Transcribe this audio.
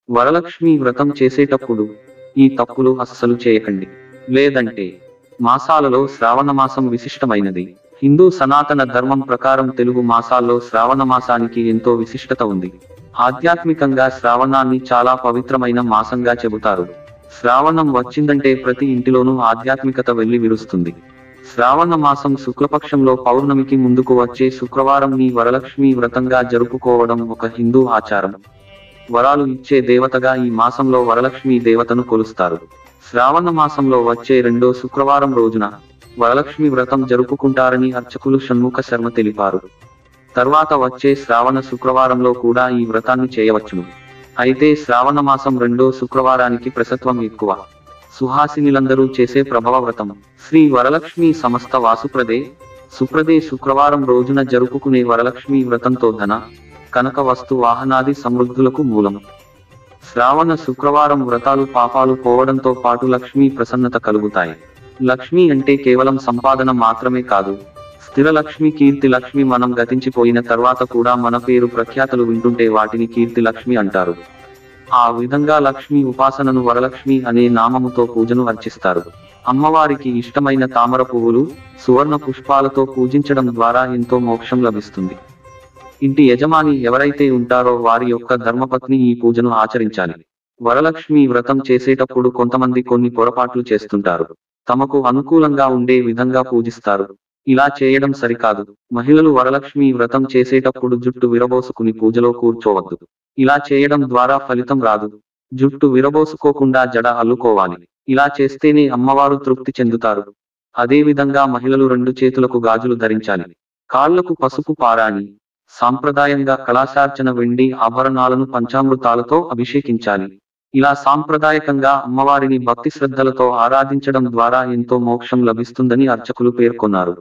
వరలక్ష్మి వ్రతం చేసేటప్పుడు ఈ తప్పులు అస్సలు చేయకండి. లేదంటే మాసాలలో శ్రావణ మాసం విశిష్టమైనది. హిందూ సనాతన ధర్మం ప్రకారం తెలుగు మాసాల్లో శ్రావణ మాసానికి ఎంతో విశిష్టత ఉంది. ఆధ్యాత్మికంగా శ్రావణాన్ని చాలా పవిత్రమైన మాసంగా చెబుతారు. శ్రావణం వచ్చిందంటే ప్రతి ఇంటిలోనూ ఆధ్యాత్మికత వెళ్లి విరుస్తుంది. శ్రావణ మాసం శుక్లపక్షంలో పౌర్ణమికి ముందుకు వచ్చే శుక్రవారంని వరలక్ష్మి వ్రతంగా జరుపుకోవడం ఒక హిందూ ఆచారం. వరాలు ఇచ్చే దేవతగా ఈ మాసంలో వరలక్ష్మి దేవతను కొలుస్తారు. శ్రావణ మాసంలో వచ్చే రెండో శుక్రవారం రోజున వరలక్ష్మి వ్రతం జరుపుకుంటారని అర్చకులు షణ్ముఖ శర్మ తెలిపారు. తర్వాత వచ్చే శ్రావణ శుక్రవారంలో కూడా ఈ వ్రతాన్ని చేయవచ్చును. అయితే శ్రావణ మాసం రెండో శుక్రవారానికి ప్రసత్వం ఎక్కువ. సుహాసినిలందరూ చేసే ప్రభవ వ్రతం శ్రీ వరలక్ష్మి సమస్త వాసుప్రదే సుప్రదే శుక్రవారం రోజున జరుపుకునే వరలక్ష్మి వ్రతంతో ధన కనక వస్తు వాహనాది సమృద్ధులకు మూలం. శ్రావణ శుక్రవారం వ్రతాలు పాపాలు పోవడంతో పాటు లక్ష్మీ ప్రసన్నత కలుగుతాయి. లక్ష్మి అంటే కేవలం సంపాదన మాత్రమే కాదు, స్థిర లక్ష్మి, కీర్తి లక్ష్మి. మనం గతించిపోయిన తర్వాత కూడా మన పేరు ప్రఖ్యాతలు వింటుంటే వాటిని కీర్తి లక్ష్మి అంటారు. ఆ విధంగా లక్ష్మి ఉపాసనను వరలక్ష్మి అనే నామముతో పూజను అర్చిస్తారు. అమ్మవారికి ఇష్టమైన తామర పువ్వులు, సువర్ణ పుష్పాలతో పూజించడం ద్వారా ఎంతో మోక్షం లభిస్తుంది. ఇంటి యజమాని ఎవరైతే ఉంటారో వారి యొక్క ధర్మపత్ని ఈ పూజను ఆచరించాలి. వరలక్ష్మి వ్రతం చేసేటప్పుడు కొంతమంది కొన్ని పొరపాట్లు చేస్తుంటారు. తమకు అనుకూలంగా ఉండే విధంగా పూజిస్తారు. ఇలా చేయడం సరికాదు. మహిళలు వరలక్ష్మి వ్రతం చేసేటప్పుడు జుట్టు విరబోసుకుని పూజలో కూర్చోవద్దు. ఇలా చేయడం ద్వారా ఫలితం రాదు. జుట్టు విరబోసుకోకుండా జడ అల్లుకోవాలి. ఇలా చేస్తేనే అమ్మవారు తృప్తి చెందుతారు. అదేవిధంగా మహిళలు 2 చేతులకు గాజులు ధరించాలి. కాళ్లకు పసుపు పారాణి. సాంప్రదాయంగా కళాశార్చన వెండి ఆభరణాలను పంచామృతాలతో అభిషేకించాలి. ఇలా సాంప్రదాయకంగా అమ్మవారిని భక్తి శ్రద్ధలతో ఆరాధించడం ద్వారా ఎంతో మోక్షం లభిస్తుందని అర్చకులు పేర్కొన్నారు.